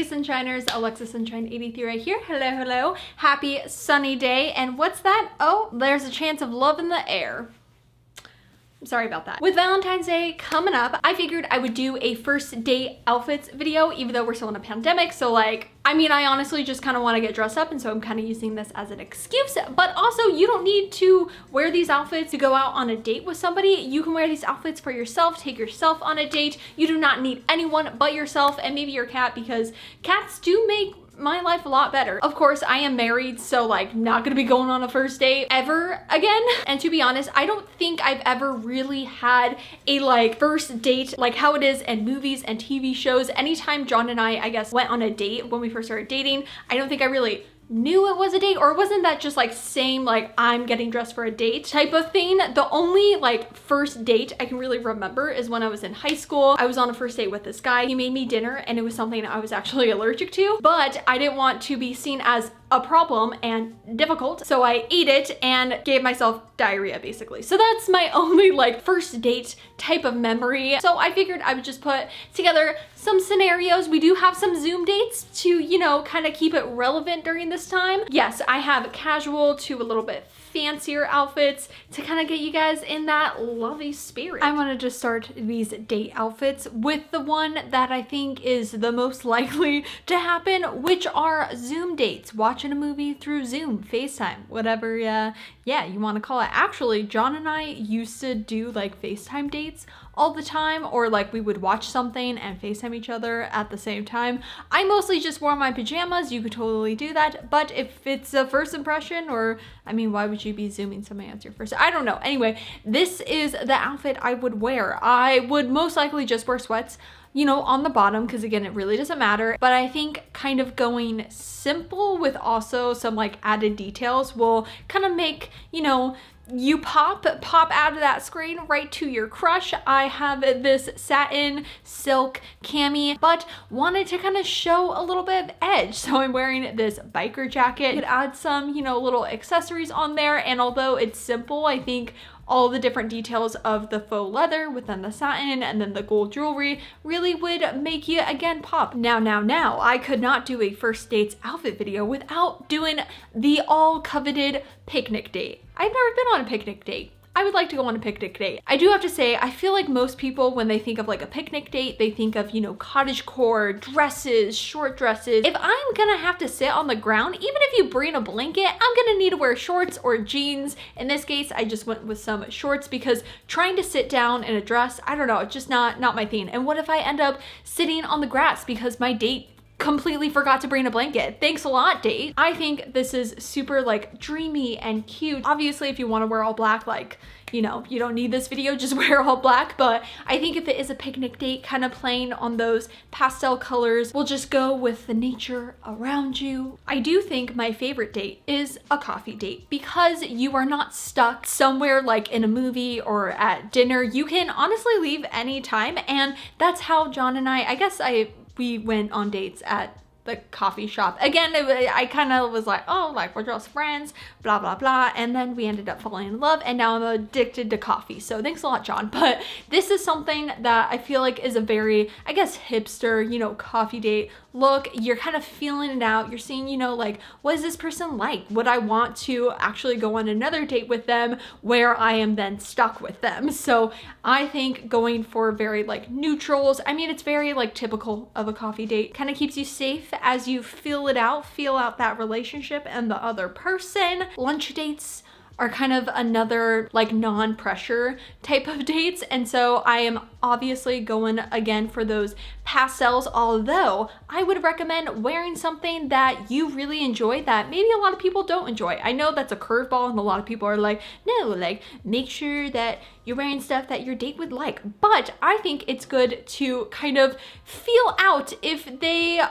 Sunshiners, Alexa Sunshine 83 right here. Hello, hello. Happy sunny day. And what's that? Oh, there's a chance of love in the air. I'm sorry about that. With Valentine's Day coming up, I figured I would do a first date outfits video, even though we're still in a pandemic. So like, I honestly just kind of want to get dressed up, and so I'm kind of using this as an excuse. But also, you don't need to wear these outfits to go out on a date with somebody. You can wear these outfits for yourself, take yourself on a date. You do not need anyone but yourself and maybe your cat, because cats do make my life a lot better. Of course, I am married, so like not gonna be going on a first date ever again. And to be honest, I don't think I've ever really had a like first date like how it is in movies and TV shows. Anytime John and I guess, went on a date when we first started dating, I don't think I really knew it was a date, or wasn't that just like same like I'm getting dressed for a date type of thing. The only like first date I can really remember is when I was in high school. I was on a first date with this guy. He made me dinner and it was something I was actually allergic to, but I didn't want to be seen as a problem and difficult, so I ate it and gave myself diarrhea basically. So that's my only like first date type of memory. So I figured I would just put together some scenarios. We do have some Zoom dates to, you know, kind of keep it relevant during this time. Yes, I have casual to a little bit fancier outfits to kind of get you guys in that lovey spirit. I wanted to start these date outfits with the one that I think is the most likely to happen, which are Zoom dates, watching a movie through Zoom, FaceTime, whatever yeah, you want to call it. Actually, John and I used to do like FaceTime dates all the time, or like we would watch something and FaceTime each other at the same time. I mostly just wore my pajamas. You could totally do that, but if it's a first impression, or why would you be Zooming somebody as your first? I don't know. Anyway, this is the outfit I would wear. I would most likely just wear sweats, you know, on the bottom, because again, it really doesn't matter. But I think kind of going simple with also some like added details will kind of make, you know, you pop out of that screen right to your crush. I have this satin silk cami, but wanted to kind of show a little bit of edge. So I'm wearing this biker jacket. You could add some, you know, little accessories on there. And although it's simple, I think all the different details of the faux leather within the satin and then the gold jewelry really would make you again pop. Now, I could not do a first dates outfit video without doing the all coveted picnic date. I've never been on a picnic date. I would like to go on a picnic date. I do have to say, I feel like most people, when they think of like a picnic date, they think of, you know, cottagecore, dresses, short dresses. If I'm gonna have to sit on the ground, even if you bring a blanket, I'm gonna need to wear shorts or jeans. In this case, I just went with some shorts because trying to sit down in a dress, I don't know, it's just not my thing. And what if I end up sitting on the grass because my date completely forgot to bring a blanket? Thanks a lot, date. I think this is super like dreamy and cute. Obviously, if you want to wear all black, like, you know, you don't need this video, just wear all black. But I think if it is a picnic date, kind of playing on those pastel colors, we'll just go with the nature around you. I do think my favorite date is a coffee date, because you are not stuck somewhere like in a movie or at dinner. You can honestly leave anytime, and that's how John and I guess we went on dates at the coffee shop. Again, I kind of was like, oh, like we're just friends, blah, blah, blah. And then we ended up falling in love, and now I'm addicted to coffee. So thanks a lot, John. But this is something that I feel like is a very, I guess, hipster, you know, coffee date look. You're kind of feeling it out. You're seeing, you know, like, what is this person like? Would I want to actually go on another date with them where I am then stuck with them? So I think going for very like neutrals, it's very like typical of a coffee date. Kind of keeps you safe as you feel out that relationship and the other person. Lunch dates are kind of another like non-pressure type of dates. And so I am obviously going again for those pastels, although I would recommend wearing something that you really enjoy that maybe a lot of people don't enjoy. I know that's a curveball, and a lot of people are like, no, like make sure that you're wearing stuff that your date would like. But I think it's good to kind of feel out if they,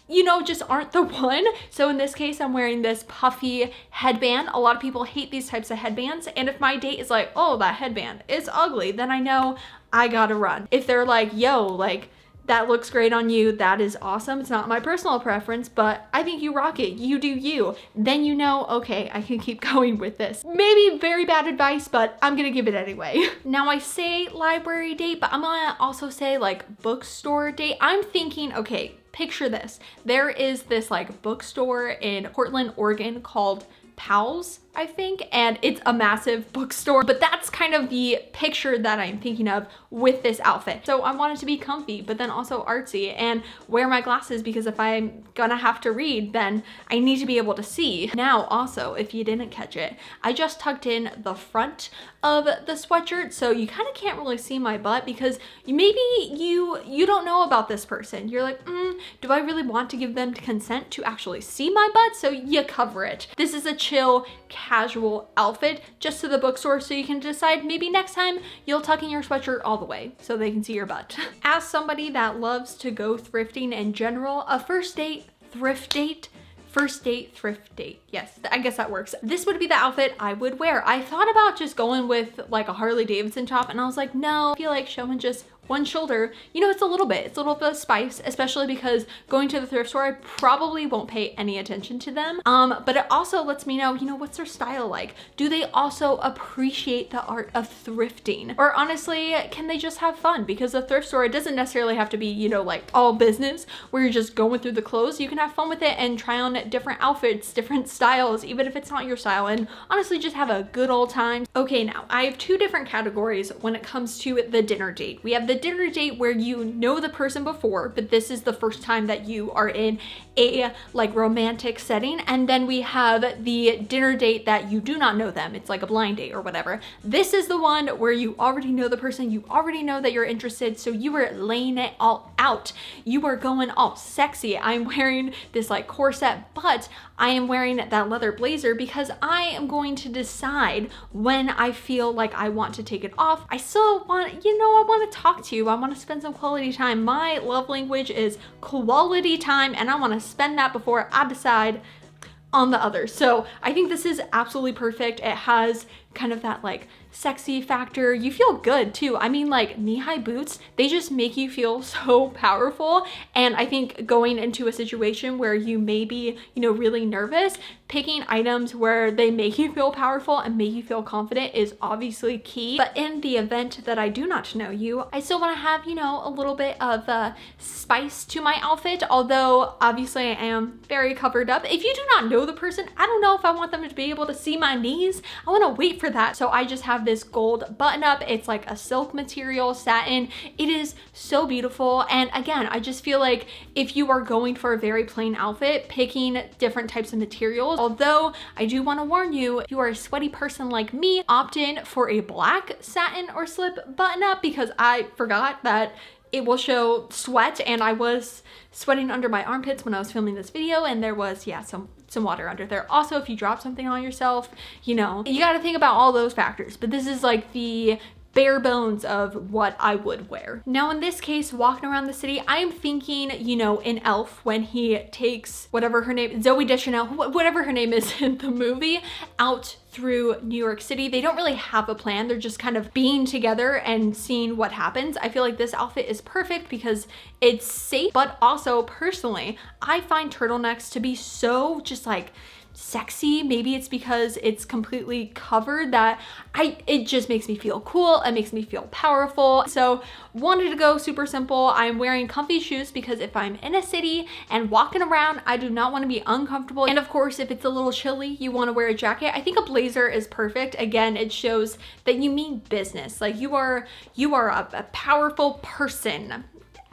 you know, just aren't the one. So in this case, I'm wearing this puffy headband. A lot of people hate these types of headbands. And if my date is like, oh, that headband is ugly, then I know I gotta run. If they're like, yo, like, that looks great on you. That is awesome. It's not my personal preference, but I think you rock it. You do you. Then you know, okay, I can keep going with this. Maybe very bad advice, but I'm gonna give it anyway. Now I say library date, but I'm gonna also say like bookstore date. I'm thinking, okay, picture this. There is this like bookstore in Portland, Oregon called Powell's, I think, and it's a massive bookstore, but that's kind of the picture that I'm thinking of with this outfit. So I want it to be comfy, but then also artsy, and wear my glasses because if I'm gonna have to read, then I need to be able to see. Now also, if you didn't catch it, I just tucked in the front of the sweatshirt, so you kind of can't really see my butt because maybe you don't know about this person. You're like, do I really want to give them consent to actually see my butt? So you cover it. This is a chill, casual outfit just to the bookstore, so you can decide maybe next time you'll tuck in your sweatshirt all the way so they can see your butt. As somebody that loves to go thrifting in general, a first date, thrift date, first date, thrift date. Yes, I guess that works. This would be the outfit I would wear. I thought about just going with like a Harley Davidson top, and I was like, no, I feel like showing just one shoulder, you know, it's a little bit of spice, especially because going to the thrift store, I probably won't pay any attention to them. But it also lets me know, you know, what's their style like? Do they also appreciate the art of thrifting? Or honestly, can they just have fun? Because the thrift store, it doesn't necessarily have to be, you know, like all business where you're just going through the clothes. You can have fun with it and try on different outfits, different styles, even if it's not your style, and honestly just have a good old time. Okay, now I have two different categories when it comes to the dinner date. We have the dinner date where you know the person before, but this is the first time that you are in a like romantic setting. And then we have the dinner date that you do not know them. It's like a blind date or whatever. This is the one where you already know the person, you already know that you're interested, so you are laying it all out. You are going all sexy. I'm wearing this like corset, but I am wearing that leather blazer because I am going to decide when I feel like I want to take it off. I still want, you know, I want to talk to you. I want to spend some quality time. My love language is quality time, and I want to spend that before I decide on the others. So I think this is absolutely perfect. It has kind of that like sexy factor. You feel good too. I mean, like knee-high boots, they just make you feel so powerful. And I think going into a situation where you may be, you know, really nervous, picking items where they make you feel powerful and make you feel confident is obviously key. But in the event that I do not know you, I still want to have, you know, a little bit of spice to my outfit, although obviously I am very covered up. If you do not know the person, I don't know if I want them to be able to see my knees. I want to wait for that. So I just have this gold button up. It's like a silk material, satin. It is so beautiful. And again, I just feel like if you are going for a very plain outfit, picking different types of materials, although I do want to warn you, if you are a sweaty person like me, opt in for a black satin or slip button up, because I forgot that it will show sweat, and I was sweating under my armpits when I was filming this video, and there was, yeah, some water under there. Also, if you drop something on yourself, you know, you got to think about all those factors, but this is like the bare bones of what I would wear. Now in this case, walking around the city, I am thinking, you know, in Elf, when he takes whatever her name, Zooey Deschanel, whatever her name is in the movie, out through New York City. They don't really have a plan. They're just kind of being together and seeing what happens. I feel like this outfit is perfect because it's safe, but also personally, I find turtlenecks to be so just like sexy. Maybe it's because it's completely covered that it just makes me feel cool. It makes me feel powerful. So wanted to go super simple. I'm wearing comfy shoes because if I'm in a city and walking around, I do not want to be uncomfortable. And of course, if it's a little chilly, you want to wear a jacket. I think a blazer is perfect. Again, it shows that you mean business. Like you are a powerful person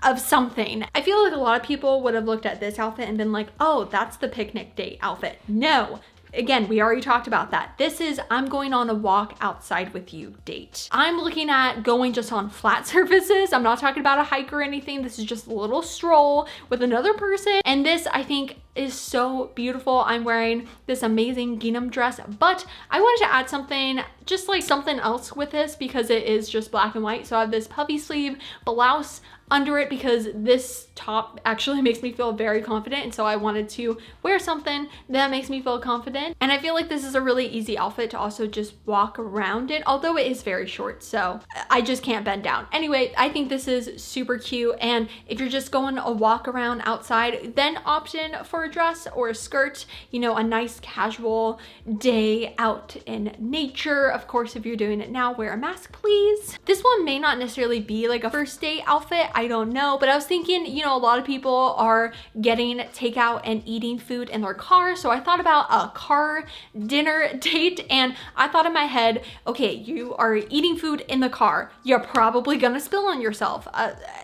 of something. I feel like a lot of people would have looked at this outfit and been like, oh, that's the picnic date outfit. No. Again, we already talked about that. This is, I'm going on a walk outside with you date. I'm looking at going just on flat surfaces. I'm not talking about a hike or anything. This is just a little stroll with another person. And this, I think, is so beautiful. I'm wearing this amazing gingham dress, but I wanted to add something just like something else with this because it is just black and white. So I have this puffy sleeve blouse under it because this top actually makes me feel very confident, and so I wanted to wear something that makes me feel confident. And I feel like this is a really easy outfit to also just walk around in, although it is very short, so I just can't bend down. Anyway, I think this is super cute, and if you're just going a walk around outside, then opt in for a dress or a skirt, you know, a nice casual day out in nature. Of course, if you're doing it now, wear a mask, please. This one may not necessarily be like a first date outfit, I don't know, but I was thinking, you know, a lot of people are getting takeout and eating food in their car, so I thought about a car dinner date, and I thought in my head, okay, you are eating food in the car, you're probably gonna spill on yourself.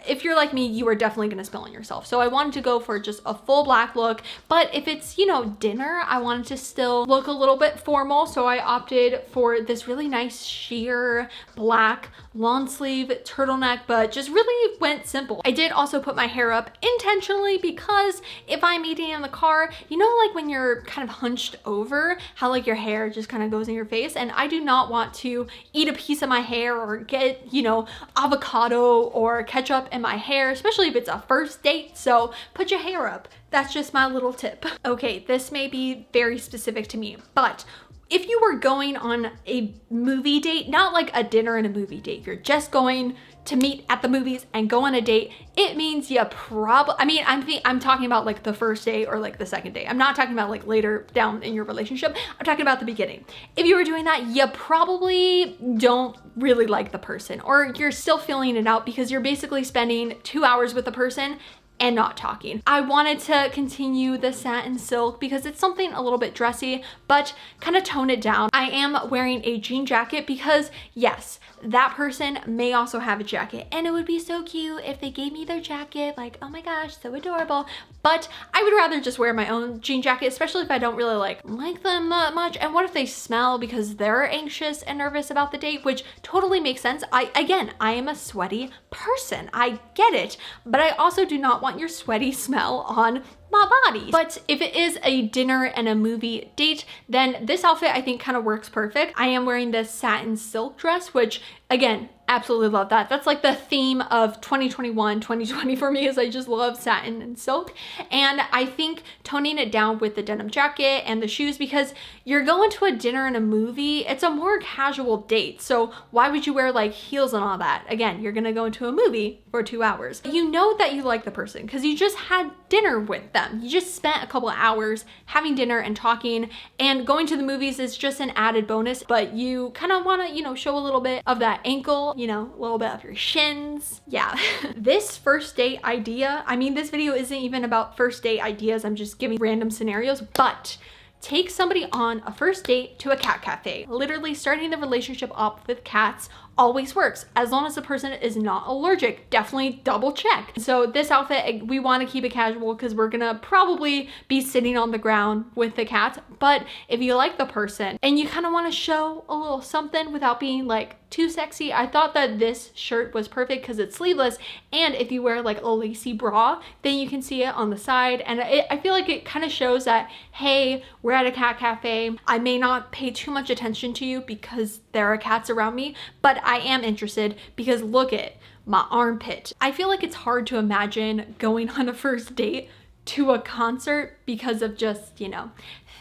If you're like me, you are definitely gonna spill on yourself. So I wanted to go for just a full black look, but if it's, you know, dinner, I wanted to still look a little bit formal, so I opted for this really nice sheer black long sleeve turtleneck, but just really went simple. I did also put my hair up intentionally because if I'm eating in the car, you know, like when you're kind of hunched over, how like your hair just kind of goes in your face, and I do not want to eat a piece of my hair or get, you know, avocado or ketchup in my hair, especially if it's a first date. So put your hair up. That's just my little tip. Okay, this may be very specific to me, but if you were going on a movie date, not like a dinner and a movie date, you're just going to meet at the movies and go on a date, it means you probably, I mean, I'm talking about like the first day or like the second day. I'm not talking about like later down in your relationship. I'm talking about the beginning. If you were doing that, you probably don't really like the person, or you're still feeling it out because you're basically spending 2 hours with the person and not talking. I wanted to continue the satin silk because it's something a little bit dressy, but kind of tone it down. I am wearing a jean jacket because yes, that person may also have a jacket, and it would be so cute if they gave me their jacket, like, oh my gosh, so adorable. But I would rather just wear my own jean jacket, especially if I don't really like them much. And what if they smell because they're anxious and nervous about the date, which totally makes sense. I am a sweaty person. I get it, but I also do not want your sweaty smell on my body. But if it is a dinner and a movie date, then this outfit I think kind of works perfect. I am wearing this satin silk dress, which again, absolutely love that. That's like the theme of 2021, 2020 for me, is I just love satin and silk. And I think toning it down with the denim jacket and the shoes, because you're going to a dinner and a movie, it's a more casual date. So why would you wear like heels and all that? Again, you're gonna go into a movie for 2 hours. You know that you like the person because you just had dinner with them. You just spent a couple of hours having dinner and talking, and going to the movies is just an added bonus, but you kind of want to, you know, show a little bit of that ankle, you know, a little bit of your shins. Yeah. This first date idea, I mean, this video isn't even about first date ideas. I'm just giving random scenarios, but take somebody on a first date to a cat cafe. Literally starting the relationship up with cats always works, as long as the person is not allergic. Definitely double check. So this outfit, we want to keep it casual because we're gonna probably be sitting on the ground with the cats. But if you like the person and you kind of want to show a little something without being like too sexy, I thought that this shirt was perfect because it's sleeveless, and if you wear like a lacy bra, then you can see it on the side, and I feel like it kind of shows that, hey, we're at a cat cafe. I may not pay too much attention to you because there are cats around me, but I am interested because look at my armpit. I feel like it's hard to imagine going on a first date to a concert because of just, you know,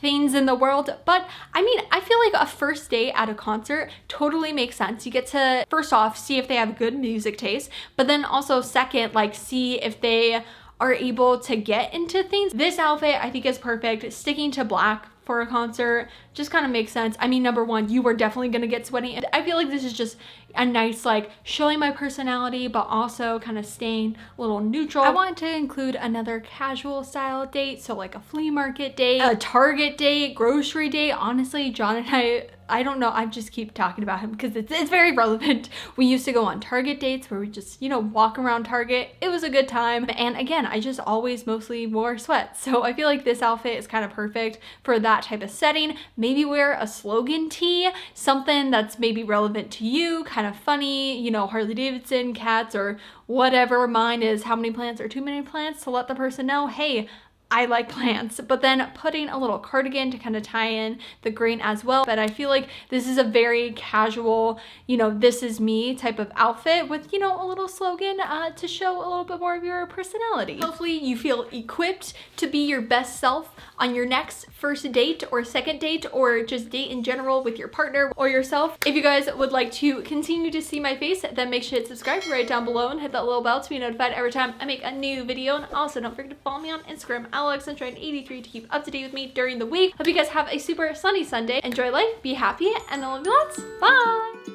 things in the world. But I mean, I feel like a first date at a concert totally makes sense. You get to, first off, see if they have good music taste, but then also second, like see if they are able to get into things. This outfit I think is perfect. Sticking to black for a concert just kind of makes sense. I mean, number one, you are definitely gonna get sweaty, and I feel like this is just a nice like showing my personality but also kind of staying a little neutral. I wanted to include another casual style date, so like a flea market date, a Target date, grocery date. Honestly, John and I don't know, I just keep talking about him because it's very relevant. We used to go on Target dates where we just, you know, walk around Target. It was a good time. And again, I just always mostly wore sweats. So I feel like this outfit is kind of perfect for that type of setting. Maybe wear a slogan tee, something that's maybe relevant to you, kind of funny, you know, Harley Davidson, cats, or whatever. Mine is how many plants are too many plants, to let the person know, hey, I like plants, but then putting a little cardigan to kind of tie in the green as well. But I feel like this is a very casual, you know, this is me type of outfit with, you know, a little slogan to show a little bit more of your personality. Hopefully you feel equipped to be your best self on your next first date or second date or just date in general with your partner or yourself. If you guys would like to continue to see my face, then make sure to hit subscribe right down below and hit that little bell to be notified every time I make a new video. And also don't forget to follow me on Instagram, AlexSunshine83, to keep up to date with me during the week. Hope you guys have a super sunny Sunday. Enjoy life, be happy, and I love you lots. Bye!